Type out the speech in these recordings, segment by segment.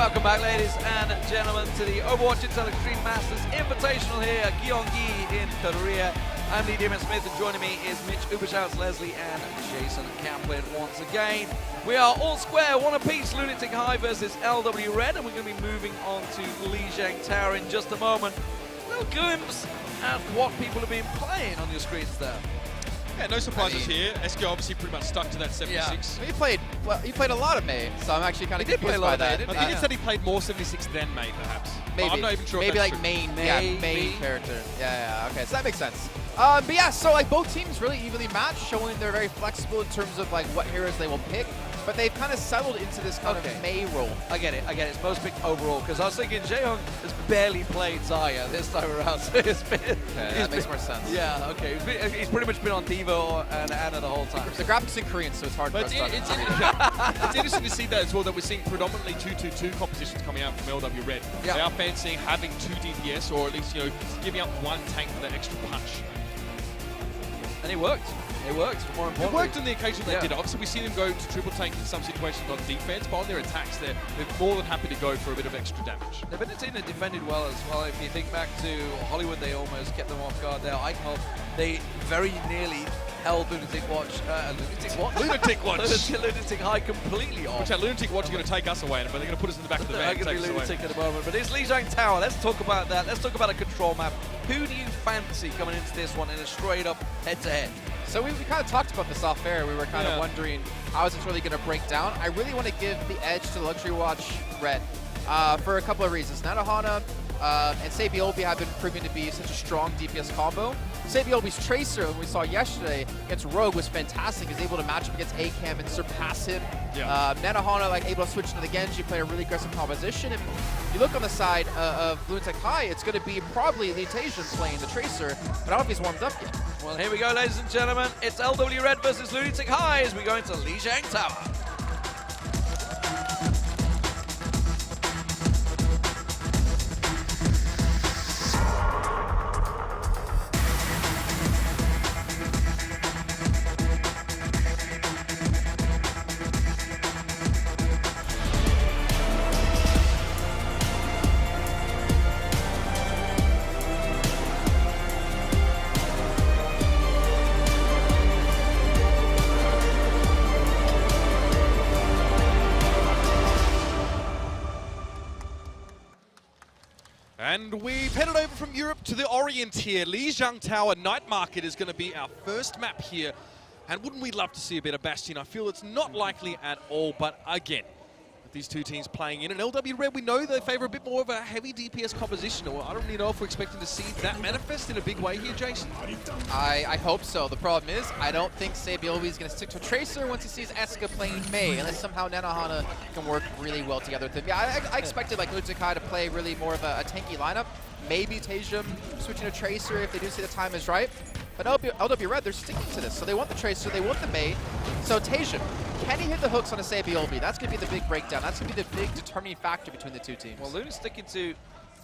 Welcome back, ladies and gentlemen, to the Overwatch Intel Extreme Masters Invitational here at Gyeonggi in Korea. I'm Lee Demon Smith, and joining me is Mitch Ubershouts, Leslie, and Jason Kaplan once again. We are all square, one apiece, Lunatic-Hai versus LW Red, and we're going to be moving on to Lijiang Tower in just a moment. A little glimpse at what people have been playing on your screens there. Yeah, no surprises here. SK obviously pretty much stuck to that 76. Yeah. He played a lot of Mei, so I'm actually kind of confused by that. I think it's that he played more 76 than Mei, perhaps. Maybe. I'm not even sure. Maybe if like that's main character. Yeah, okay, so that makes sense. But yeah, so like both teams really evenly matched, showing they're very flexible in terms of like what heroes they will pick. But they've kind of settled into this kind of Mei role. I get it. It's most picked overall, because I was thinking Jaehyung has barely played Zarya this time around. So that makes more sense. Yeah, okay. He's pretty much been on Diva and Ana the whole time. The graphics in Korean, so it's hard for us to it's interesting to see that as well, that we're seeing predominantly 2-2-2 compositions coming out from LW Red. Yeah. They are fancying having 2 DPS, or at least, giving up 1 tank for that extra punch. And it worked. It worked, more importantly. It worked on the occasion they did. Obviously, we see them go to triple tank in some situations on defense, but on their attacks, they're more than happy to go for a bit of extra damage. They've been a team that defended well as well. If you think back to Hollywood, they almost kept them off guard there. Eichel, they very nearly held Lunatic-Hai completely off. Which that Lunatic-Hai is going to take us away, but they're going to put us in the back of the van. They're going to be Lunatic at the moment. But it's Lijiang Tower. Let's talk about that. Let's talk about a control map. Who do you fancy coming into this one in a straight-up head-to-head? So we kind of talked about this off air. We were kind of wondering how is this really going to break down. I really want to give the edge to Luxury Watch Red for a couple of reasons. Nanahana and Saebyeolbe have been proving to be such a strong DPS combo. Saebyeolbe's Tracer, when we saw yesterday against Rogue, was fantastic. He's able to match up against ACAM and surpass him. Yeah. Nanahana able to switch into the Genji, play a really aggressive composition. And you look on the side of Lunatic-Hai, it's going to be probably Litasian playing the Tracer, but I don't know if he's warmed up yet. Well, here we go, ladies and gentlemen. It's LW Red versus Lunatic-Hai as we go into Lijiang Tower. And we've headed over from Europe to the Orient here. Lijiang Tower Night Market is going to be our first map here. And wouldn't we love to see a bit of Bastion? I feel it's not likely at all, but again, with these two teams playing in, and LW Red, we know they favor a bit more of a heavy DPS composition. Or I don't really know if we're expecting to see that manifest in a big way here, Jason. I hope so. The problem is, I don't think Saebyeolbe is going to stick to Tracer once he sees Eska playing Mei, unless somehow Nanahana can work really well together with him. Yeah, I expected like Lunatic-Hai to play really more of a tanky lineup. Maybe Tajum switching to Tracer if they do see the time is right. But LW Red, they're sticking to this. So they want the Tracer, they want the Mei. So Tajum, can he hit the hooks on a Saebyeolbe? That's going to be the big breakdown. That's going to be the big determining factor between the two teams. Well, Luna's sticking to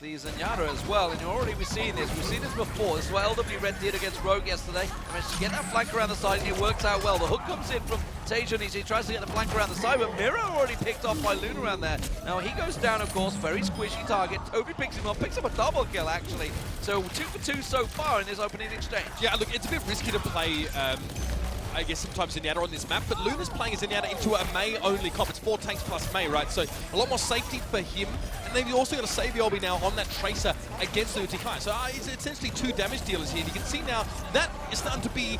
the Zenyatta as well, and we've seen this. We've seen this before. This is what LW Red did against Rogue yesterday. Managed to get that flank around the side, and it worked out well. The hook comes in from Tajun. He tries to get the flank around the side, but Miro already picked off by Luna around there. Now he goes down, of course, very squishy target. Toby picks him up a double kill, actually. So 2 for 2 so far in this opening exchange. Yeah, look, it's a bit risky to play I guess sometimes Zenyatta on this map, but Luna's playing Zenyatta into a Mei-only comp. It's 4 tanks plus Mei, right? So a lot more safety for him. And they've also got a Saebyeolbe now on that Tracer against Lunatic-Hai. So it's essentially 2 damage dealers here. And you can see now that is starting to be,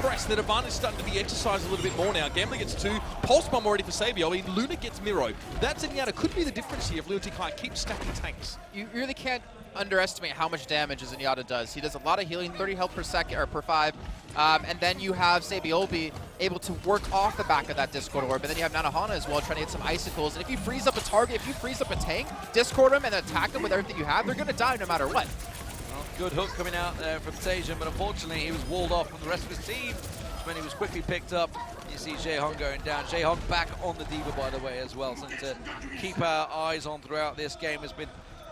pressed. That advantage is starting to be exercised a little bit more now. Gambler gets 2, Pulse Bomb already for Saebyeolbe. Luna gets Miro. That Zenyatta could be the difference here if Lunatic-Hai keeps stacking tanks. You really can't underestimate how much damage Zenyatta does. He does a lot of healing, 30 health per second or per 5. And then you have Saebyeolbe able to work off the back of that Discord Orb. And then you have Nanahana as well trying to get some icicles. And if you freeze up a target, if you freeze up a tank, Discord him and attack him with everything you have, they're going to die no matter what. Well, good hook coming out there from Tajun, but unfortunately he was walled off from the rest of his team when he was quickly picked up. You see Jaehyung going down. Jaehyung back on the Diva, by the way, as well. Something to keep our eyes on throughout this game has been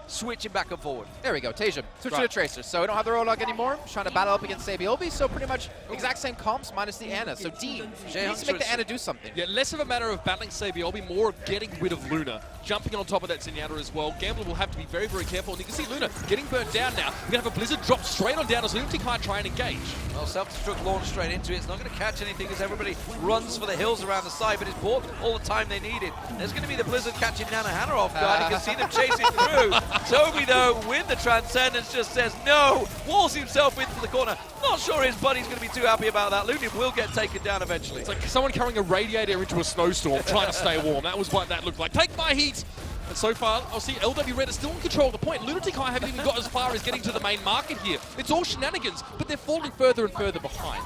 switching back and forward. There we go, Tasia. Switch to the Tracer. So we don't have the Roadhog anymore. Trying to battle up against Saebyeolbe, so pretty much exact same comps minus the Ana. So Dean needs to make the Ana do something. Yeah, less of a matter of battling Saebyeolbe, more of getting rid of Luna. Jumping on top of that Zenyatta as well. Gambler will have to be very, very careful. And you can see Luna getting burnt down now. We're going to have a Blizzard drop straight on down as Lunatic-Hai try and engage. Well, self-destruct launch straight into it. It's not going to catch anything as everybody runs for the hills around the side, but it's bought all the time they needed. There's going to be the Blizzard catching Nanahana off guard. You can see them chasing through. Toby, though, with the Transcendence, just says no. Walls himself into the corner. Not sure his buddy's going to be too happy about that. Lunin will get taken down eventually. It's like someone carrying a radiator into a snowstorm trying to stay warm. That was what that looked like. Take my heat! And so far, I'll see LW Red is still in control of the point. Lunatic-Hai haven't even got as far as getting to the main market here. It's all shenanigans, but they're falling further and further behind.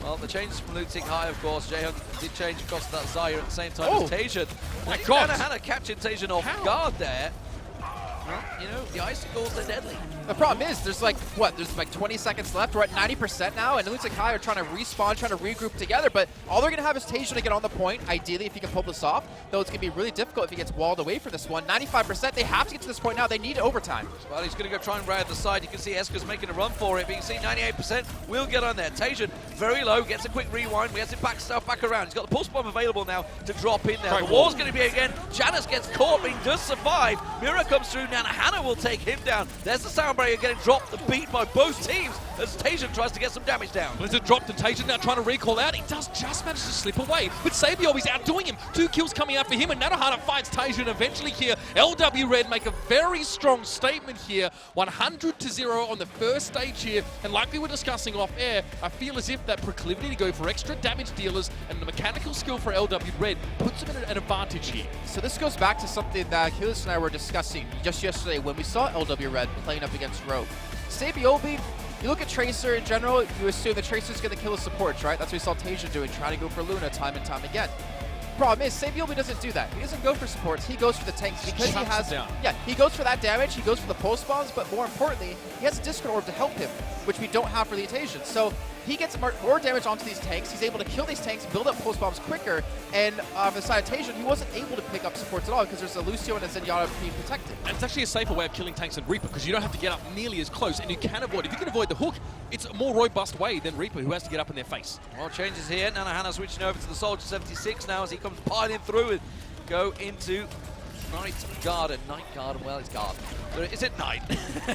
Well, the changes from Lunatic-Hai, of course. Jaehyun did change across to that Zaya at the same time as Tasia. My God. Nanahana catching Tasia off guard there. Well, you know, the icicles, they're deadly. The problem is, there's like, what, there's like 20 seconds left. We're at 90% now, and Lunatic-Hai are trying to respawn, trying to regroup together, but all they're going to have is Tasia to get on the point, ideally, if he can pull this off, though it's going to be really difficult if he gets walled away from this one. 95%, they have to get to this point now. They need overtime. Well, he's going to go try and ride the side. You can see Eska's making a run for it, but you can see 98% will get on there. Tasia, very low, gets a quick rewind. We have to back stuff back around. He's got the pulse bomb available now to drop in there. The wall's going to be again. Janus gets caught, but he does survive. Mira comes through. Nanahana will take him down. There's the sound barrier getting dropped. The beat by both teams as Tasia tries to get some damage down. Blizzard dropped and Tasia now trying to recall out. He does just manage to slip away, but Saebyeolbe's outdoing him. 2 kills coming out for him, and Nanahana fights Tasia, and eventually here, LW Red make a very strong statement here. 100-0 on the first stage here, and like we were discussing off air, I feel as if that proclivity to go for extra damage dealers and the mechanical skill for LW Red puts them in an advantage here. So this goes back to something that Achilles and I were discussing just yesterday when we saw LW Red playing up against Rogue. Saebyeolbe, you look at Tracer in general, you assume the Tracer's going to kill his supports, right? That's what we saw Tasia doing, trying to go for Luna time and time again. Problem is, Saebyeolbe doesn't do that. He doesn't go for supports, he goes for the tanks because he has... Yeah, he goes for that damage, he goes for the pulse bombs, but more importantly, he has a Discord Orb to help him, which we don't have for the Atasian. So he gets more damage onto these tanks, he's able to kill these tanks, build up pulse bombs quicker, and on the side of Atasian, he wasn't able to pick up supports at all because there's a Lucio and a Zenyatta being protected. And it's actually a safer way of killing tanks than Reaper because you don't have to get up nearly as close, and you can avoid, if you can avoid the hook, it's a more robust way than Reaper, who has to get up in their face. Well, changes here. Nanahana switching over to the Soldier 76 now as he comes piling through and go into Night Garden. Night Garden, well, it's Garden. Is it Night?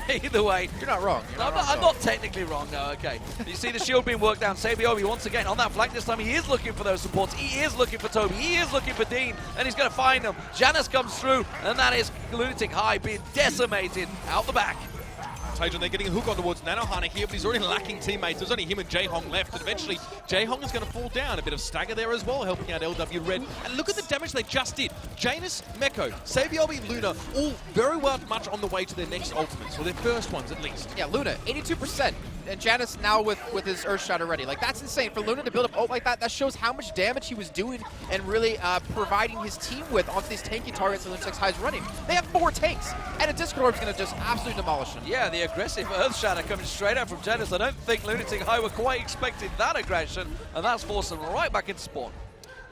Either way. You're not wrong. I'm not technically wrong, no, okay. You see the shield being worked down. Saebyeolbe once again on that flank. This time he is looking for those supports. He is looking for Toby. He is looking for Dean, and he's going to find them. Janus comes through, and that is Lunatic-Hai being decimated out the back. Tasia, they're getting a hook on towards Nanahana here, but he's already lacking teammates. There's only him and Jaehong left, and eventually Jaehong is going to fall down. A bit of stagger there as well, helping out LW Red. And look at the damage they just did. Janus, Meko, Saebyeolbe, Luna, all very much on the way to their next ultimates, or their first ones at least. Yeah, Luna, 82%. And Janus now with his Earthshot already. Like, that's insane. For Luna to build up ult like that, that shows how much damage he was doing and really providing his team with onto these tanky targets that Lunatic-Hai is running. They have 4 tanks, and a Discord Orb is going to just absolutely demolish them. Yeah, the aggressive Earthshatter coming straight out from Janus. I don't think Lunatic-Hai were quite expecting that aggression, and that's forced them right back into spawn.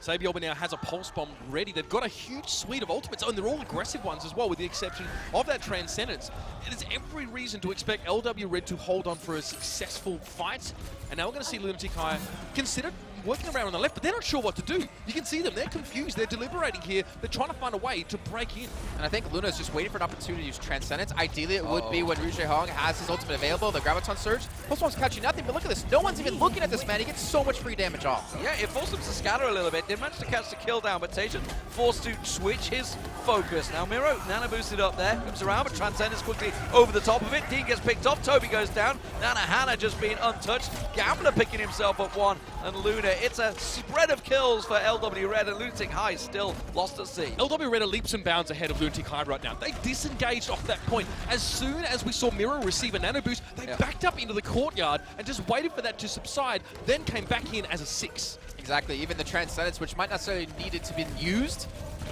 Saebyeolbe now has a pulse bomb ready. They've got a huge suite of ultimates, and they're all aggressive ones as well, with the exception of that Transcendence. There's every reason to expect LW Red to hold on for a successful fight. And now we're going to see Lunatic-Hai consider working around on the left, but they're not sure what to do. You can see them. They're confused. They're deliberating here. They're trying to find a way to break in. And I think Luna is just waiting for an opportunity to use Transcendence. Ideally, it would be when Ru Jaehong has his ultimate available, the Graviton Surge. Pulse Bomb's catching nothing, but look at this. No one's even looking at this man. He gets so much free damage off. Yeah, it forced him to scatter a little bit. Didn't manage to catch the kill down, but Tasia forced to switch his focus. Now Miro, Nana boosted up there, comes around, but Transcendence quickly over the top of it. Dean gets picked off, Toby goes down. Nanahana just being untouched. Gambler picking himself up one, and Luna. It's a spread of kills for LW Red, and Lunatic-Hai still lost at sea. LW Red are leaps and bounds ahead of Lunatic-Hai right now. They disengaged off that point. As soon as we saw Miro receive a nano boost, they backed up into the courtyard and just waited for that to subside, then came back in as a 6. Exactly, even the Transcendence, which might necessarily needed to be used,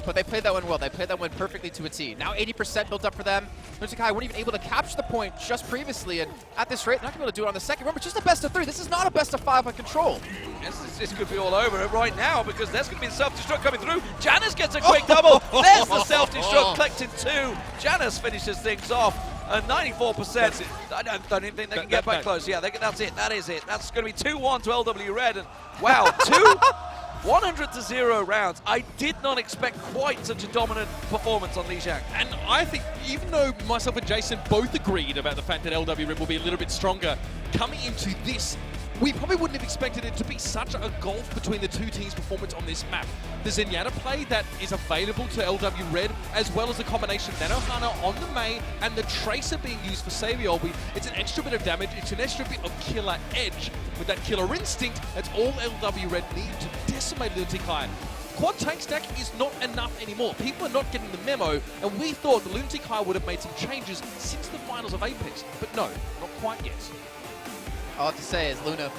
but they played that one well. They played that one perfectly to a T. Now 80% built up for them. Lunatic-Hai weren't even able to capture the point just previously, and at this rate, not going to be able to do it on the second. Remember, just a best of 3. This is not a best of 5 by Control. This could be all over it right now because there's going to be the self-destruct coming through. Janice gets a quick double. There's the self-destruct collecting 2. Janice finishes things off. 94%. I don't even think they can get back close. Yeah, that's it. That is it. That's going to be 2-1 to LW Red. And wow, 100-0 rounds. I did not expect quite such a dominant performance on Li Xiang. And I think even though myself and Jason both agreed about the fact that LW Red will be a little bit stronger, coming into this, we probably wouldn't have expected it to be such a gulf between the two teams' performance on this map. The Zenyatta play that is available to LW Red, as well as the combination Nanohana on the Mei and the Tracer being used for Saviolby, it's an extra bit of damage, it's an extra bit of killer edge. With that killer instinct, that's all LW Red need to decimate Lunatic-Hai. Quad tank stack is not enough anymore. People are not getting the memo, and we thought the Lunatic-Hai would have made some changes since the finals of Apex, but no, not quite yet. All I have to say is Luna